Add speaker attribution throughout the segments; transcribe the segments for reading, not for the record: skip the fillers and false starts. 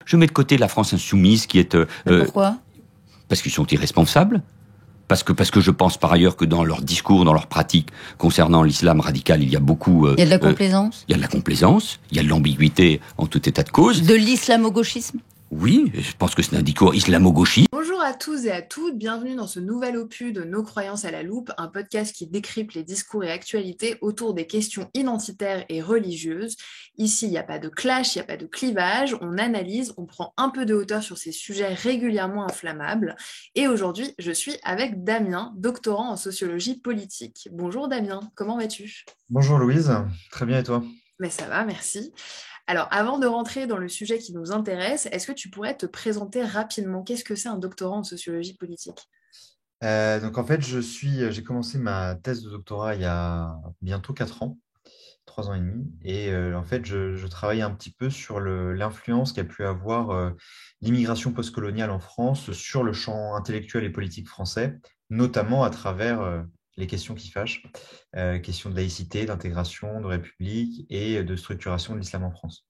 Speaker 1: Je mets de côté la France insoumise qui est...
Speaker 2: Pourquoi ?
Speaker 1: Parce qu'ils sont irresponsables. Parce que je pense par ailleurs que dans leur discours, dans leur pratique concernant l'islam radical, il y a beaucoup...
Speaker 2: il y a de la complaisance.
Speaker 1: Il y a de la complaisance, il y a de l'ambiguïté en tout état de cause.
Speaker 2: De l'islamo-gauchisme.
Speaker 1: Oui, je pense que c'est un discours islamo-gauchiste.
Speaker 3: Bonjour à tous et à toutes, bienvenue dans ce nouvel opus de Nos croyances à la loupe, un podcast qui décrypte les discours et actualités autour des questions identitaires et religieuses. Ici, il n'y a pas de clash, il n'y a pas de clivage, on analyse, on prend un peu de hauteur sur ces sujets régulièrement inflammables. Et aujourd'hui, je suis avec Damien, doctorant en sociologie politique. Bonjour Damien, comment vas-tu ?
Speaker 4: Bonjour Louise, très bien et toi ?
Speaker 3: Mais ça va, merci. Alors, avant de rentrer dans le sujet qui nous intéresse, est-ce que tu pourrais te présenter rapidement ? Qu'est-ce que c'est un doctorant en sociologie politique ?
Speaker 4: Donc en fait, j'ai commencé ma thèse de doctorat il y a bientôt 4 ans, 3 ans et demi, et en fait, je travaille un petit peu sur l'influence qu'a pu avoir l'immigration postcoloniale en France sur le champ intellectuel et politique français, notamment à travers les questions qui fâchent, questions de laïcité, d'intégration, de république et de structuration de l'islam en France.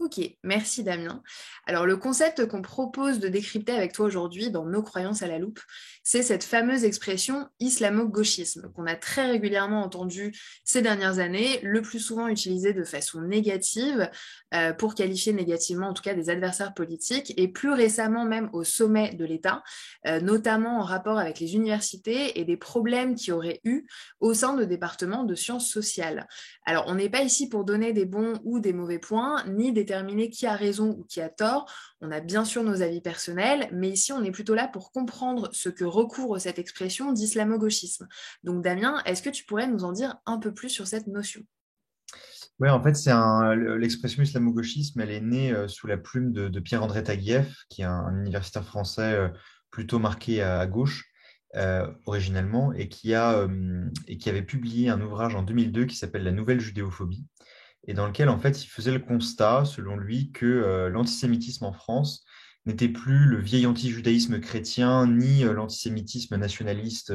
Speaker 3: Ok, merci Damien. Alors le concept qu'on propose de décrypter avec toi aujourd'hui dans Nos croyances à la loupe, c'est cette fameuse expression islamo-gauchisme qu'on a très régulièrement entendue ces dernières années, le plus souvent utilisée de façon négative pour qualifier négativement en tout cas des adversaires politiques et plus récemment même au sommet de l'État, notamment en rapport avec les universités et des problèmes qu'il y aurait eu au sein de départements de sciences sociales. Alors on n'est pas ici pour donner des bons ou des mauvais points, ni déterminer qui a raison ou qui a tort. On a bien sûr nos avis personnels, mais ici on est plutôt là pour comprendre ce que recouvre cette expression d'islamo-gauchisme. Donc Damien, est-ce que tu pourrais nous en dire un peu plus sur cette notion ?
Speaker 4: Oui, en fait, l'expression islamo-gauchisme, elle est née sous la plume de Pierre-André Taguieff, qui est un universitaire français plutôt marqué à gauche originellement, et qui avait publié un ouvrage en 2002 qui s'appelle La Nouvelle Judéophobie, et dans lequel, en fait, il faisait le constat, selon lui, que l'antisémitisme en France n'était plus le vieil anti-judaïsme chrétien, ni l'antisémitisme nationaliste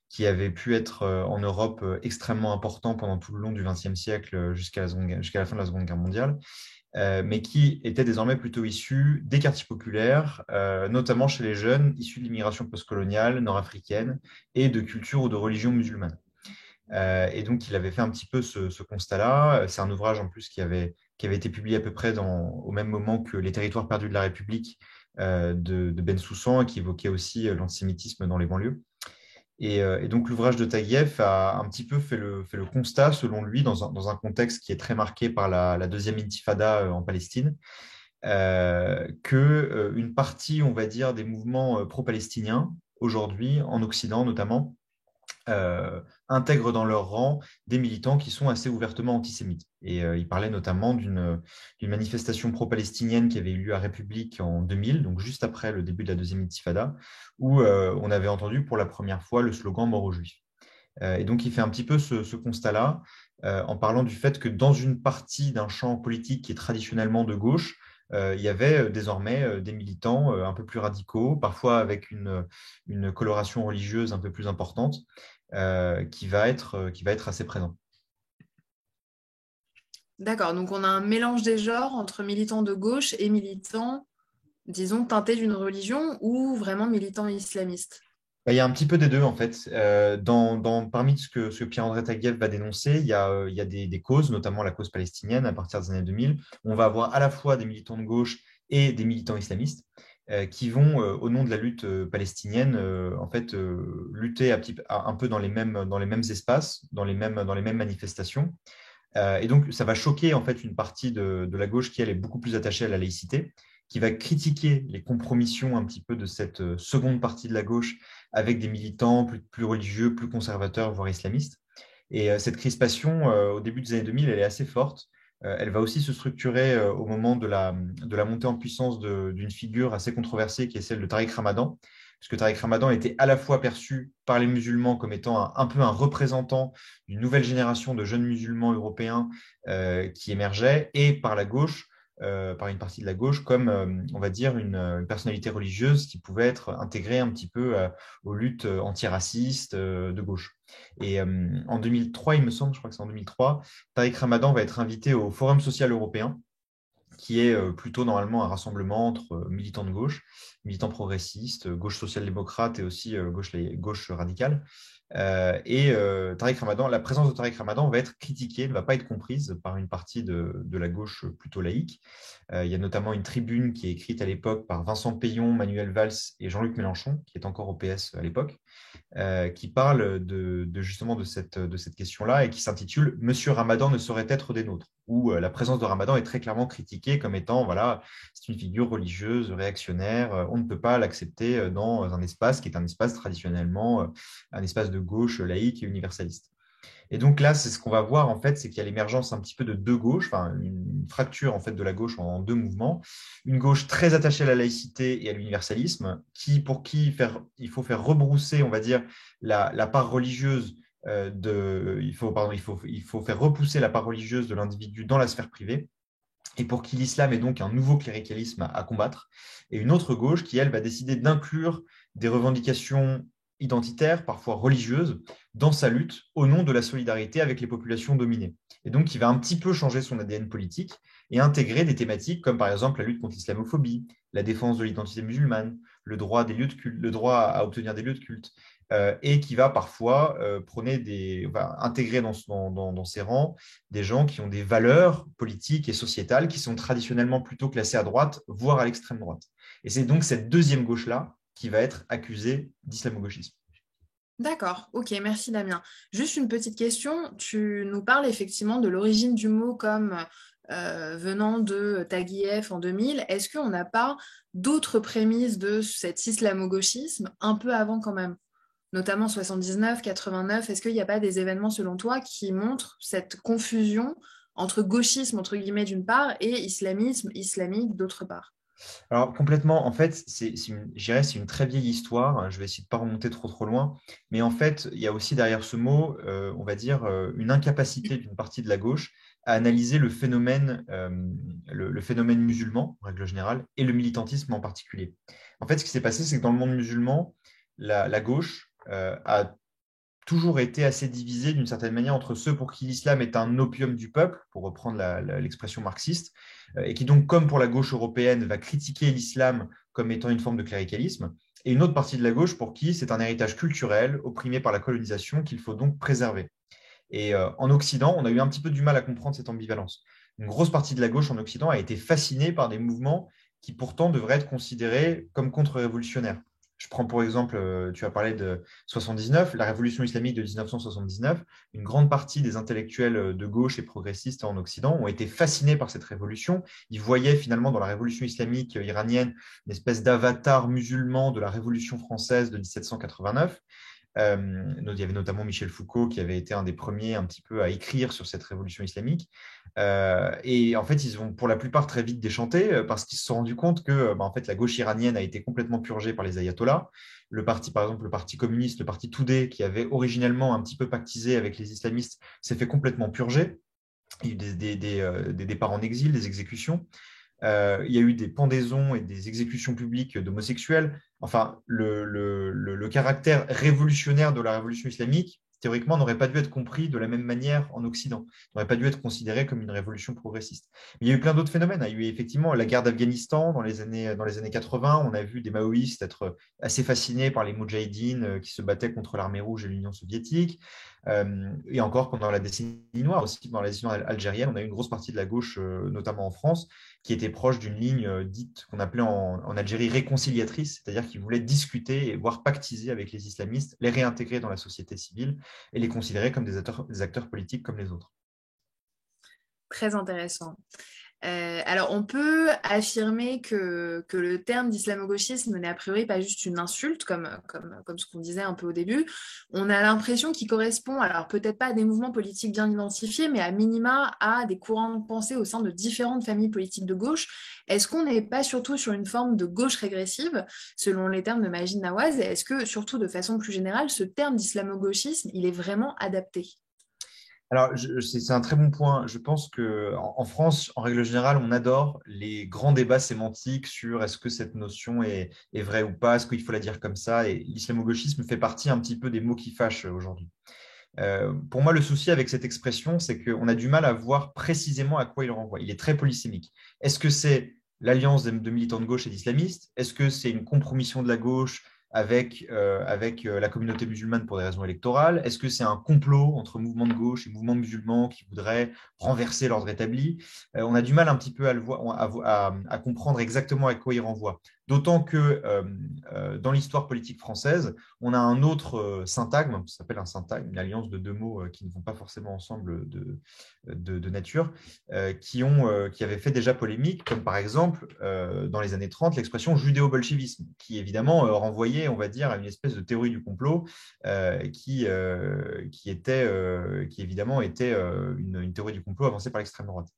Speaker 4: qui avait pu être en Europe extrêmement important pendant tout le long du XXe siècle jusqu'à la fin de la Seconde Guerre mondiale, mais qui était désormais plutôt issu des quartiers populaires, notamment chez les jeunes issus de l'immigration postcoloniale nord-africaine et de culture ou de religion musulmane. Et donc, il avait fait un petit peu ce constat-là. C'est un ouvrage en plus qui avait été publié à peu près au même moment que Les territoires perdus de la République de Bensoussan, et qui évoquait aussi l'antisémitisme dans les banlieues. Et donc, l'ouvrage de Taguieff a un petit peu fait le constat, selon lui, dans un contexte qui est très marqué par la deuxième intifada en Palestine, qu'une partie, on va dire, des mouvements pro-palestiniens, aujourd'hui, en Occident notamment, intègrent dans leur rang des militants qui sont assez ouvertement antisémites. Et il parlait notamment d'une manifestation pro-palestinienne qui avait eu lieu à République en 2000, donc juste après le début de la deuxième intifada, où on avait entendu pour la première fois le slogan « Mort aux Juifs ». Et donc il fait un petit peu ce constat-là, en parlant du fait que dans une partie d'un champ politique qui est traditionnellement de gauche, il y avait désormais des militants un peu plus radicaux, parfois avec une coloration religieuse un peu plus importante, qui va être assez présent.
Speaker 3: D'accord, donc on a un mélange des genres entre militants de gauche et militants, disons, teintés d'une religion ou vraiment militants islamistes ?
Speaker 4: Il y a un petit peu des deux, en fait. Parmi ce que Pierre-André Taguieff va dénoncer, il y a des causes, notamment la cause palestinienne à partir des années 2000. On va avoir à la fois des militants de gauche et des militants islamistes qui vont, au nom de la lutte palestinienne, en fait, lutter un peu dans les mêmes espaces, dans les mêmes manifestations. Et donc, ça va choquer en fait une partie de la gauche qui, elle, est beaucoup plus attachée à la laïcité, qui va critiquer les compromissions un petit peu de cette seconde partie de la gauche avec des militants plus religieux, plus conservateurs, voire islamistes. Et cette crispation, au début des années 2000, elle est assez forte. Elle va aussi se structurer au moment de la montée en puissance d'une figure assez controversée qui est celle de Tariq Ramadan, puisque Tariq Ramadan était à la fois perçu par les musulmans comme étant un peu un représentant d'une nouvelle génération de jeunes musulmans européens qui émergeait, et par la gauche, par une partie de la gauche, comme, on va dire, une personnalité religieuse qui pouvait être intégrée un petit peu aux luttes antiracistes de gauche. Et en 2003, il me semble, je crois que c'est en 2003, Tariq Ramadan va être invité au Forum social européen, qui est plutôt normalement un rassemblement entre militants de gauche, militants progressistes, gauche social-démocrate et aussi gauche radicale. Tariq Ramadan, la présence de Tariq Ramadan va être critiquée, ne va pas être comprise par une partie de la gauche plutôt laïque. Il y a notamment une tribune qui est écrite à l'époque par Vincent Peillon, Manuel Valls et Jean-Luc Mélenchon, qui est encore au PS à l'époque, qui parle justement de cette question-là et qui s'intitule Monsieur Ramadan ne saurait être des nôtres, où la présence de Ramadan est très clairement critiquée comme étant, voilà, c'est une figure religieuse, réactionnaire, on ne peut pas l'accepter dans un espace qui est un espace traditionnellement, un espace de gauche laïque et universaliste. Et donc là, c'est ce qu'on va voir en fait, c'est qu'il y a l'émergence un petit peu de deux gauches, enfin une fracture en fait de la gauche en deux mouvements. Une gauche très attachée à la laïcité et à l'universalisme, pour qui il faut faire rebrousser, on va dire, la part religieuse il faut faire repousser la part religieuse de l'individu dans la sphère privée. Et pour qui l'islam est donc un nouveau cléricalisme à combattre. Et une autre gauche qui, elle, va décider d'inclure des revendications identitaires, parfois religieuses, dans sa lutte au nom de la solidarité avec les populations dominées. Et donc, qui va un petit peu changer son ADN politique et intégrer des thématiques comme, par exemple, la lutte contre l'islamophobie, la défense de l'identité musulmane, le droit le droit à obtenir des lieux de culte, et qui va parfois intégrer dans ses rangs des gens qui ont des valeurs politiques et sociétales qui sont traditionnellement plutôt classées à droite, voire à l'extrême droite. Et c'est donc cette deuxième gauche-là qui va être accusée d'islamo-gauchisme.
Speaker 3: D'accord, ok, merci Damien. Juste une petite question, tu nous parles effectivement de l'origine du mot comme venant de Taguieff en 2000. Est-ce qu'on n'a pas d'autres prémices de cet islamo-gauchisme un peu avant quand même? Notamment 79, 89, est-ce qu'il n'y a pas des événements selon toi qui montrent cette confusion entre gauchisme entre guillemets d'une part et islamisme islamique d'autre part?
Speaker 4: Alors complètement, en fait, je dirais, c'est une très vieille histoire. Je vais essayer de ne pas remonter trop loin. Mais en fait, il y a aussi derrière ce mot, on va dire, une incapacité d'une partie de la gauche à analyser le phénomène musulman, en règle générale, et le militantisme en particulier. En fait, ce qui s'est passé, c'est que dans le monde musulman, la gauche a toujours été assez divisée d'une certaine manière entre ceux pour qui l'islam est un opium du peuple, pour reprendre l'expression marxiste, et qui donc, comme pour la gauche européenne, va critiquer l'islam comme étant une forme de cléricalisme, et une autre partie de la gauche pour qui c'est un héritage culturel opprimé par la colonisation qu'il faut donc préserver. Et en Occident, on a eu un petit peu du mal à comprendre cette ambivalence. Une grosse partie de la gauche en Occident a été fascinée par des mouvements qui pourtant devraient être considérés comme contre-révolutionnaires. Je prends pour exemple, tu as parlé de 79, la révolution islamique de 1979. Une grande partie des intellectuels de gauche et progressistes en Occident ont été fascinés par cette révolution. Ils voyaient finalement dans la révolution islamique iranienne une espèce d'avatar musulman de la révolution française de 1789. Il y avait notamment Michel Foucault qui avait été un des premiers un petit peu à écrire sur cette révolution islamique. Et en fait, ils ont pour la plupart très vite déchanté parce qu'ils se sont rendus compte que en fait, la gauche iranienne a été complètement purgée par les ayatollahs. Le parti, par exemple, le parti communiste, le parti Toudé, qui avait originellement un petit peu pactisé avec les islamistes, s'est fait complètement purger. Il y a eu des départs en exil, des exécutions. Il y a eu des pendaisons et des exécutions publiques d'homosexuels. Enfin, le caractère révolutionnaire de la révolution islamique, théoriquement, n'aurait pas dû être compris de la même manière en Occident. N'aurait pas dû être considéré comme une révolution progressiste. Mais il y a eu plein d'autres phénomènes. Il y a eu effectivement la guerre d'Afghanistan dans les années 80. On a vu des maoïstes être assez fascinés par les moudjahidines qui se battaient contre l'armée rouge et l'Union soviétique. Et encore pendant la décennie noire, aussi dans la décennie algérienne, on a eu une grosse partie de la gauche, notamment en France, qui était proche d'une ligne dite qu'on appelait en Algérie réconciliatrice, c'est-à-dire qui voulait discuter et voire pactiser avec les islamistes, les réintégrer dans la société civile et les considérer comme des acteurs politiques comme les autres.
Speaker 3: Très intéressant. Alors, on peut affirmer que le terme d'islamo-gauchisme n'est a priori pas juste une insulte, comme ce qu'on disait un peu au début. On a l'impression qu'il correspond, alors peut-être pas à des mouvements politiques bien identifiés, mais à minima à des courants de pensée au sein de différentes familles politiques de gauche. Est-ce qu'on n'est pas surtout sur une forme de gauche régressive, selon les termes de Majid Nawaz? Et est-ce que, surtout de façon plus générale, ce terme d'islamo-gauchisme, il est vraiment adapté?
Speaker 4: Alors, c'est un très bon point. Je pense qu'en France, en règle générale, on adore les grands débats sémantiques sur est-ce que cette notion est vraie ou pas, est-ce qu'il faut la dire comme ça. Et l'islamo-gauchisme fait partie un petit peu des mots qui fâchent aujourd'hui. Pour moi, le souci avec cette expression, c'est qu'on a du mal à voir précisément à quoi il renvoie. Il est très polysémique. Est-ce que c'est l'alliance de militants de gauche et d'islamistes? Est-ce que c'est une compromission de la gauche avec la communauté musulmane pour des raisons électorales? Est-ce que c'est un complot entre mouvements de gauche et mouvements musulmans qui voudraient renverser l'ordre établi? On a du mal un petit peu à comprendre exactement à quoi il renvoie. D'autant que dans l'histoire politique française, on a un autre syntagme, ça s'appelle un syntagme, une alliance de deux mots qui ne vont pas forcément ensemble de nature, qui avaient fait déjà polémique, comme par exemple, dans les années 30, l'expression judéo-bolchevisme, qui évidemment renvoyait, on va dire, à une espèce de théorie du complot qui évidemment était une théorie du complot avancée par l'extrême droite.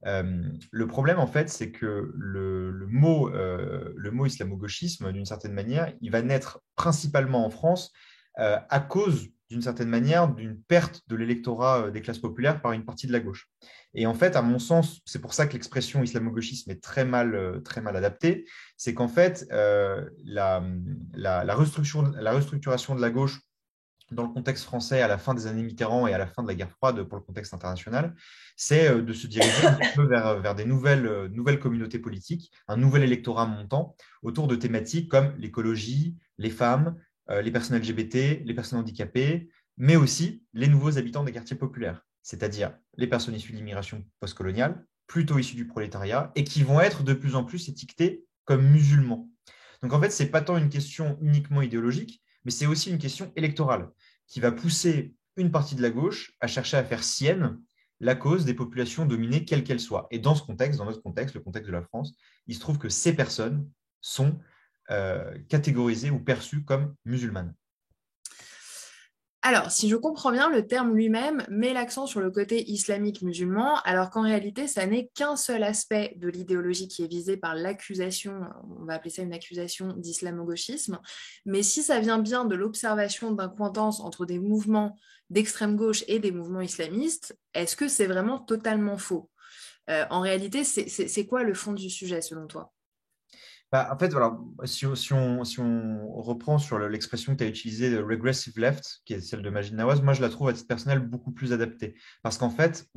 Speaker 4: Le problème, en fait, c'est que le mot islamo-gauchisme, d'une certaine manière, il va naître principalement en France à cause, d'une certaine manière, d'une perte de l'électorat des classes populaires par une partie de la gauche. Et en fait, à mon sens, c'est pour ça que l'expression islamo-gauchisme est très mal adaptée, c'est qu'en fait, la restructuration de la gauche dans le contexte français à la fin des années Mitterrand et à la fin de la guerre froide pour le contexte international, c'est de se diriger un peu vers des nouvelles communautés politiques, un nouvel électorat montant autour de thématiques comme l'écologie, les femmes, les personnes LGBT, les personnes handicapées, mais aussi les nouveaux habitants des quartiers populaires, c'est-à-dire les personnes issues de l'immigration postcoloniale, plutôt issues du prolétariat, et qui vont être de plus en plus étiquetées comme musulmans. Donc en fait, ce n'est pas tant une question uniquement idéologique, mais c'est aussi une question électorale qui va pousser une partie de la gauche à chercher à faire sienne la cause des populations dominées, quelles qu'elles soient. Et dans ce contexte, dans notre contexte, le contexte de la France, il se trouve que ces personnes sont catégorisées ou perçues comme musulmanes.
Speaker 3: Alors, si je comprends bien, le terme lui-même met l'accent sur le côté islamique musulman, alors qu'en réalité, ça n'est qu'un seul aspect de l'idéologie qui est visé par l'accusation, on va appeler ça une accusation d'islamo-gauchisme, mais si ça vient bien de l'observation d'accointance entre des mouvements d'extrême gauche et des mouvements islamistes, est-ce que c'est vraiment totalement faux? En réalité, c'est quoi le fond du sujet selon toi?
Speaker 4: En fait, voilà, si on reprend sur l'expression que tu as utilisée de regressive left, qui est celle de Majid Nawaz, moi je la trouve à titre personnel beaucoup plus adaptée. Parce qu'en fait,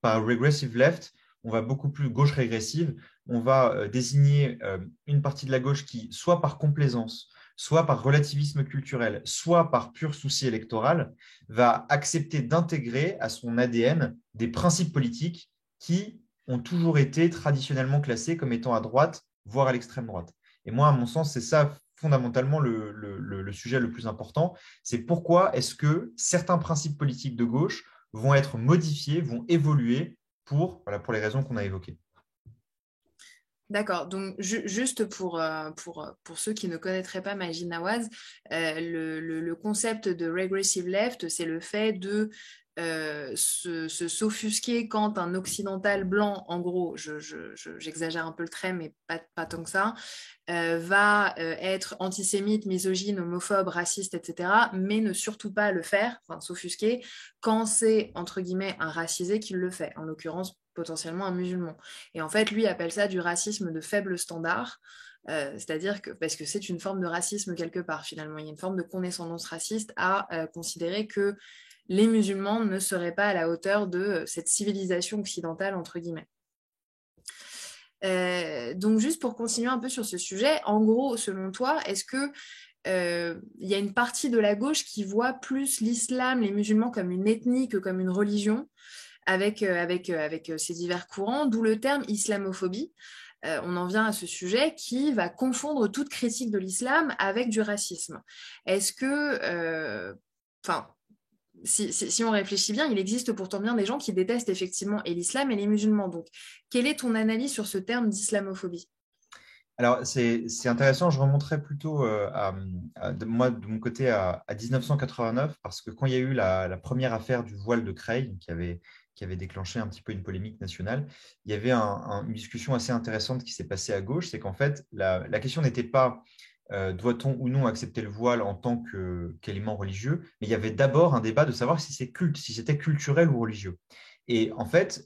Speaker 4: par regressive left, on va beaucoup plus gauche régressive, on va désigner une partie de la gauche qui, soit par complaisance, soit par relativisme culturel, soit par pur souci électoral, va accepter d'intégrer à son ADN des principes politiques qui ont toujours été traditionnellement classés comme étant à droite, voire à l'extrême droite. Et moi, à mon sens, c'est ça fondamentalement le sujet le plus important. C'est pourquoi est-ce que certains principes politiques de gauche vont être modifiés, vont évoluer pour les raisons qu'on a évoquées.
Speaker 3: D'accord, donc juste pour ceux qui ne connaîtraient pas Majid Nawaz, le concept de regressive left, c'est le fait de s'offusquer quand un occidental blanc, en gros, j'exagère un peu le trait, mais pas tant que ça, va être antisémite, misogyne, homophobe, raciste, etc., mais ne surtout pas le faire, enfin s'offusquer, quand c'est, entre guillemets, un racisé qui le fait, en l'occurrence potentiellement un musulman. Et en fait, lui appelle ça du racisme de faible standard, c'est-à-dire que, parce que c'est une forme de racisme quelque part, finalement, il y a une forme de condescendance raciste à considérer que les musulmans ne seraient pas à la hauteur de cette civilisation occidentale, entre guillemets. Donc, juste pour continuer un peu sur ce sujet, en gros, selon toi, est-ce que y a une partie de la gauche qui voit plus l'islam, les musulmans comme une ethnie que comme une religion, avec ces divers courants, d'où le terme islamophobie. On en vient à ce sujet qui va confondre toute critique de l'islam avec du racisme. Est-ce que... Si on réfléchit bien, il existe pourtant bien des gens qui détestent effectivement et l'islam et les musulmans. Donc, quelle est ton analyse sur ce terme d'islamophobie?
Speaker 4: Alors, c'est intéressant, je remonterai plutôt moi, de mon côté, à 1989, parce que quand il y a eu la première affaire du voile de Creil, qui avait déclenché un petit peu une polémique nationale, il y avait une discussion assez intéressante qui s'est passée à gauche, c'est qu'en fait, la question n'était pas doit-on ou non accepter le voile en tant qu'élément religieux, mais il y avait d'abord un débat de savoir si c'était culturel ou religieux. Et en fait,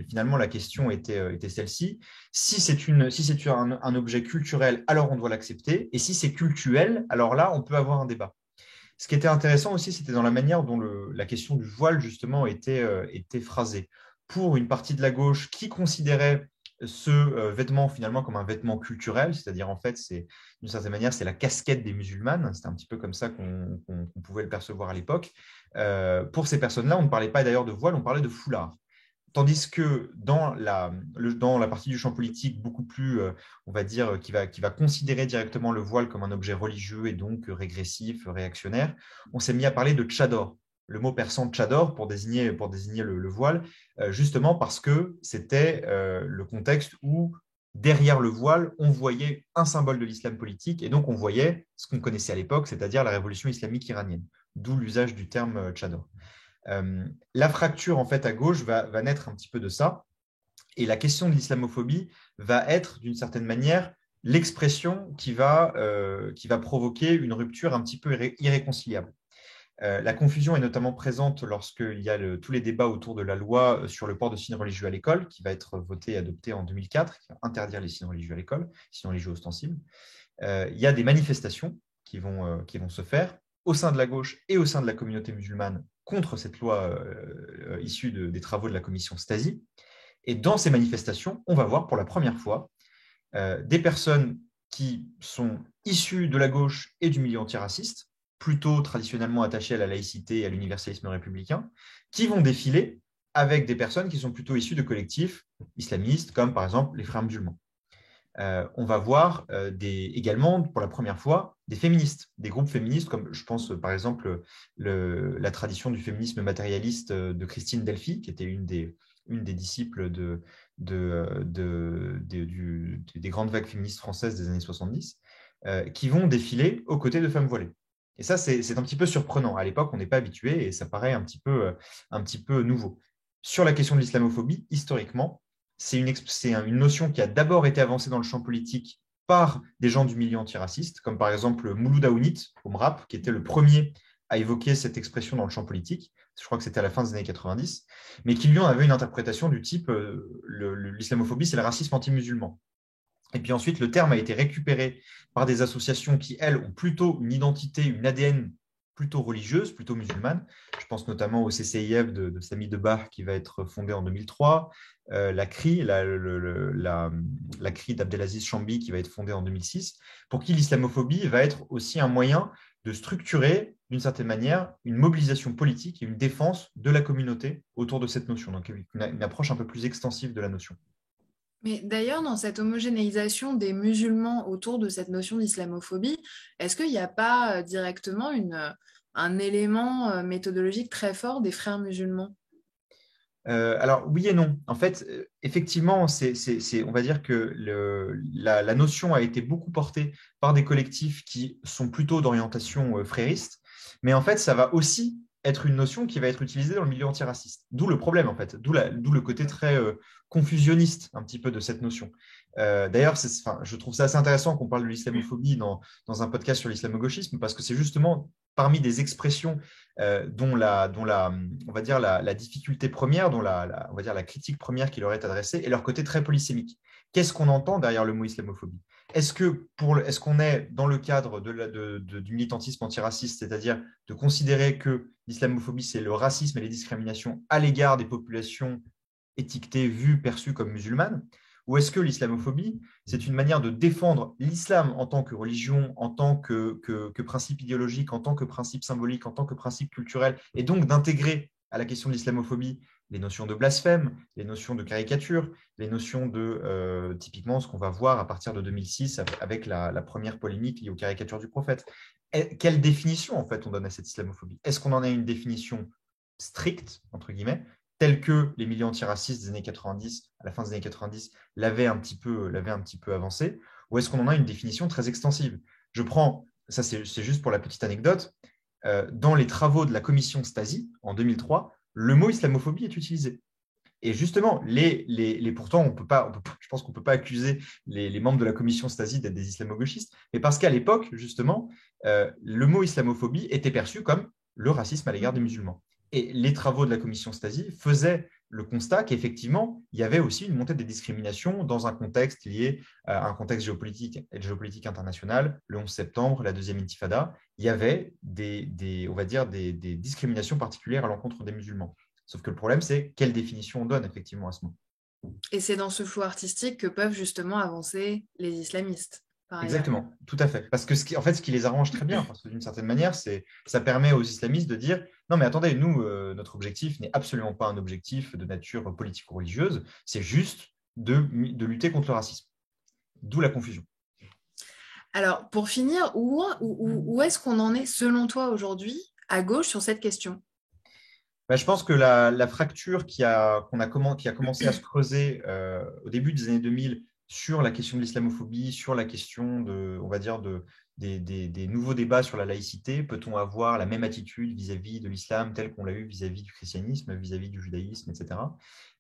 Speaker 4: finalement, la question était celle-ci. Si c'est un objet culturel, alors on doit l'accepter. Et si c'est cultuel, alors là, on peut avoir un débat. Ce qui était intéressant aussi, c'était dans la manière dont la question du voile, justement, était phrasée. Pour une partie de la gauche qui considérait ce vêtement finalement comme un vêtement culturel, c'est-à-dire en fait, d'une certaine manière, c'est la casquette des musulmanes. C'était un petit peu comme ça qu'on pouvait le percevoir à l'époque. Pour ces personnes-là, on ne parlait pas d'ailleurs de voile, on parlait de foulard. Tandis que dans la partie du champ politique, beaucoup plus, on va dire, qui va considérer directement le voile comme un objet religieux et donc régressif, réactionnaire, on s'est mis à parler de tchador. Le mot persan tchador pour désigner le voile, justement parce que c'était le contexte où, derrière le voile, on voyait un symbole de l'islam politique et donc on voyait ce qu'on connaissait à l'époque, c'est-à-dire la révolution islamique iranienne, d'où l'usage du terme tchador. La fracture en fait à gauche va naître un petit peu de ça, et la question de l'islamophobie va être d'une certaine manière l'expression qui va provoquer une rupture un petit peu irréconciliable. La confusion est notamment présente lorsqu'il y a tous les débats autour de la loi sur le port de signes religieux à l'école, qui va être votée et adoptée en 2004, qui va interdire les signes religieux à l'école, signes religieux ostensibles. Il y a des manifestations qui vont se faire au sein de la gauche et au sein de la communauté musulmane contre cette loi issue des travaux de la commission Stasi. Et dans ces manifestations, on va voir pour la première fois des personnes qui sont issues de la gauche et du milieu antiraciste, plutôt traditionnellement attachées à la laïcité et à l'universalisme républicain, qui vont défiler avec des personnes qui sont plutôt issues de collectifs islamistes, comme par exemple les Frères musulmans. On va voir également, pour la première fois, des féministes, des groupes féministes, comme je pense par exemple la tradition du féminisme matérialiste de Christine Delphi, qui était une des disciples des grandes vagues féministes françaises des années 70, qui vont défiler aux côtés de femmes voilées. Et ça, c'est un petit peu surprenant. À l'époque, on n'est pas habitué et ça paraît un petit peu nouveau. Sur la question de l'islamophobie, historiquement, c'est une notion qui a d'abord été avancée dans le champ politique par des gens du milieu antiraciste, comme par exemple Mouloud Aounit, au MRAP, qui était le premier à évoquer cette expression dans le champ politique. Je crois que c'était à la fin des années 90, mais qui lui en avait une interprétation du type l'islamophobie, c'est le racisme anti-musulman. Et puis ensuite, le terme a été récupéré par des associations qui, elles, ont plutôt une identité, une ADN plutôt religieuse, plutôt musulmane. Je pense notamment au CCIF de Sami Debach qui va être fondé en 2003, la CRI, la CRI d'Abdelaziz Chambi qui va être fondée en 2006, pour qui l'islamophobie va être aussi un moyen de structurer, d'une certaine manière, une mobilisation politique et une défense de la communauté autour de cette notion. Donc une approche un peu plus extensive de la notion.
Speaker 3: Mais d'ailleurs, dans cette homogénéisation des musulmans autour de cette notion d'islamophobie, est-ce qu'il n'y a pas directement un élément méthodologique très fort des frères musulmans?
Speaker 4: Alors oui et non. En fait, effectivement, on va dire que la notion a été beaucoup portée par des collectifs qui sont plutôt d'orientation frériste, mais en fait, ça va aussi être une notion qui va être utilisée dans le milieu antiraciste. D'où le problème, en fait, d'où le côté très confusionniste un petit peu de cette notion. D'ailleurs, je trouve ça assez intéressant qu'on parle de l'islamophobie dans un podcast sur l'islamo-gauchisme, parce que c'est justement parmi des expressions dont on va dire la difficulté première, on va dire la critique première qui leur est adressée, et leur côté très polysémique. Qu'est-ce qu'on entend derrière le mot islamophobie? Est-ce qu'on est dans le cadre du militantisme antiraciste, c'est-à-dire de considérer que l'islamophobie, c'est le racisme et les discriminations à l'égard des populations étiquetées, vues, perçues comme musulmanes? Ou est-ce que l'islamophobie, c'est une manière de défendre l'islam en tant que religion, en tant que principe idéologique, en tant que principe symbolique, en tant que principe culturel, et donc d'intégrer à la question de l'islamophobie les notions de blasphème, les notions de caricature, les notions de, typiquement, ce qu'on va voir à partir de 2006 avec la première polémique liée aux caricatures du prophète. Quelle définition, en fait, on donne à cette islamophobie? Est-ce qu'on en a une définition stricte, entre guillemets, telle que les milieux antiracistes des années 90, à la fin des années 90, l'avaient un petit peu avancé, ou est-ce qu'on en a une définition très extensive? Ça c'est juste pour la petite anecdote, dans les travaux de la commission Stasi, en 2003, le mot islamophobie est utilisé. Et justement, pourtant, je pense qu'on ne peut pas accuser les membres de la commission Stasi d'être des islamo-gauchistes, mais parce qu'à l'époque, justement, le mot islamophobie était perçu comme le racisme à l'égard des musulmans. Et les travaux de la commission Stasi faisaient le constat qu'effectivement, il y avait aussi une montée des discriminations dans un contexte lié à un contexte géopolitique international, le 11 septembre, la deuxième intifada. Il y avait on va dire des discriminations particulières à l'encontre des musulmans. Sauf que le problème, c'est quelle définition on donne effectivement à ce mot.
Speaker 3: Et c'est dans ce flou artistique que peuvent justement avancer les islamistes, par ailleurs.
Speaker 4: Exactement, tout à fait. Parce que ce qui les arrange très bien, parce que d'une certaine manière, ça permet aux islamistes de dire non, mais attendez, nous, notre objectif n'est absolument pas un objectif de nature politique ou religieuse, c'est juste de lutter contre le racisme. D'où la confusion.
Speaker 3: Alors, pour finir, où est-ce qu'on en est, selon toi, aujourd'hui, à gauche, sur cette question?
Speaker 4: Je pense que la fracture qui a commencé à se creuser au début des années 2000 sur la question de l'islamophobie, sur la question on va dire, des nouveaux débats sur la laïcité, peut-on avoir la même attitude vis-à-vis de l'islam telle qu'on l'a eu vis-à-vis du christianisme, vis-à-vis du judaïsme, etc.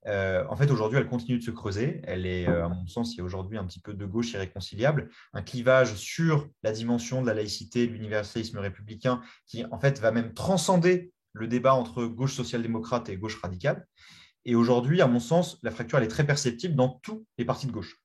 Speaker 4: En fait, aujourd'hui, elle continue de se creuser. Elle est, à mon sens, il y a aujourd'hui un petit peu de gauche irréconciliable, un clivage sur la dimension de la laïcité, de l'universalisme républicain, qui en fait va même transcender le débat entre gauche social-démocrate et gauche radicale. Et aujourd'hui, à mon sens, la fracture elle est très perceptible dans tous les partis de gauche.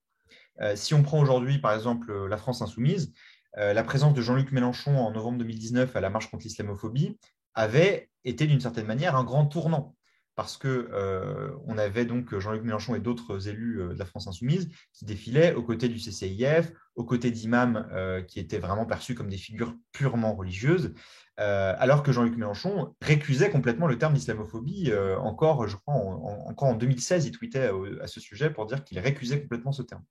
Speaker 4: Si on prend aujourd'hui, par exemple, la France insoumise, la présence de Jean-Luc Mélenchon en novembre 2019 à la marche contre l'islamophobie avait été d'une certaine manière un grand tournant. Parce qu'on avait donc Jean-Luc Mélenchon et d'autres élus de la France insoumise qui défilaient aux côtés du CCIF, aux côtés d'imams qui étaient vraiment perçus comme des figures purement religieuses, alors que Jean-Luc Mélenchon récusait complètement le terme d'islamophobie. Encore, je crois, encore en 2016, il tweetait à ce sujet pour dire qu'il récusait complètement ce terme.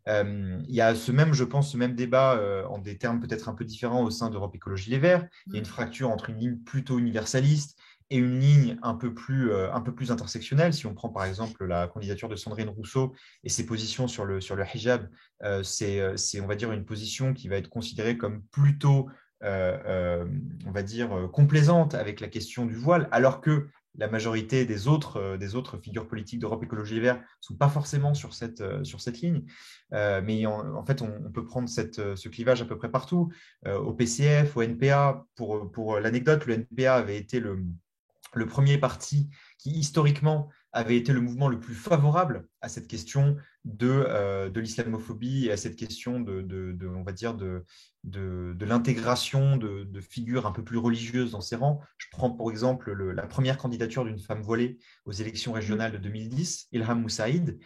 Speaker 4: Il y a ce même débat en des termes peut-être un peu différents au sein d'Europe Écologie Les Verts. Il y a une fracture entre une ligne plutôt universaliste et une ligne un peu plus intersectionnelle. Si on prend par exemple la candidature de Sandrine Rousseau et ses positions sur le hijab, c'est on va dire une position qui va être considérée comme plutôt on va dire complaisante avec la question du voile, alors que la majorité des autres figures politiques d'Europe Écologie Les Verts ne sont pas forcément sur cette ligne. Mais en fait, on peut prendre ce clivage à peu près partout. Au PCF, au NPA, pour l'anecdote, le NPA avait été le premier parti qui, historiquement, avait été le mouvement le plus favorable à cette question de l'islamophobie et à cette question on va dire, de l'intégration de figures un peu plus religieuses dans ses rangs. Je prends pour exemple la première candidature d'une femme voilée aux élections régionales de 2010, Ilham Moussaïd,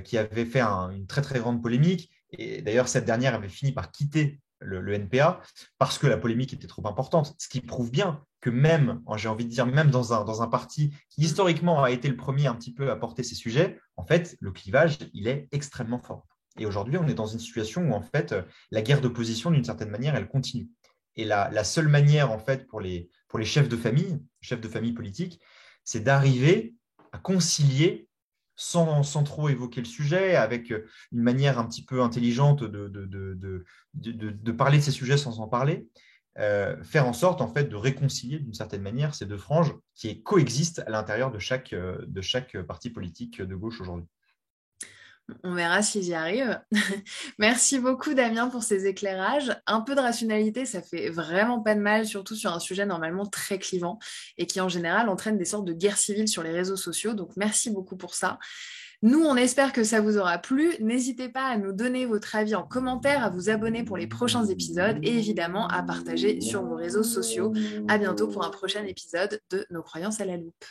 Speaker 4: qui avait fait une très très grande polémique. Et d'ailleurs, cette dernière avait fini par quitter le NPA parce que la polémique était trop importante, ce qui prouve bien que même, j'ai envie de dire, même dans un parti qui historiquement a été le premier un petit peu à porter ces sujets, en fait, le clivage, il est extrêmement fort. Et aujourd'hui, on est dans une situation où en fait, la guerre d'opposition, d'une certaine manière, elle continue. Et la seule manière, en fait, pour les chefs de famille politiques, c'est d'arriver à concilier sans trop évoquer le sujet, avec une manière un petit peu intelligente de parler de ces sujets sans en parler, faire en sorte en fait de réconcilier d'une certaine manière ces deux franges qui coexistent à l'intérieur de chaque parti politique de gauche aujourd'hui.
Speaker 3: On verra s'ils y arrivent. Merci beaucoup Damien pour ces éclairages. Un peu de rationalité, ça fait vraiment pas de mal, surtout sur un sujet normalement très clivant et qui en général entraîne des sortes de guerres civiles sur les réseaux sociaux. Donc merci beaucoup pour ça. Nous, on espère que ça vous aura plu. N'hésitez pas à nous donner votre avis en commentaire, à vous abonner pour les prochains épisodes et évidemment à partager sur vos réseaux sociaux. À bientôt pour un prochain épisode de Nos croyances à la loupe.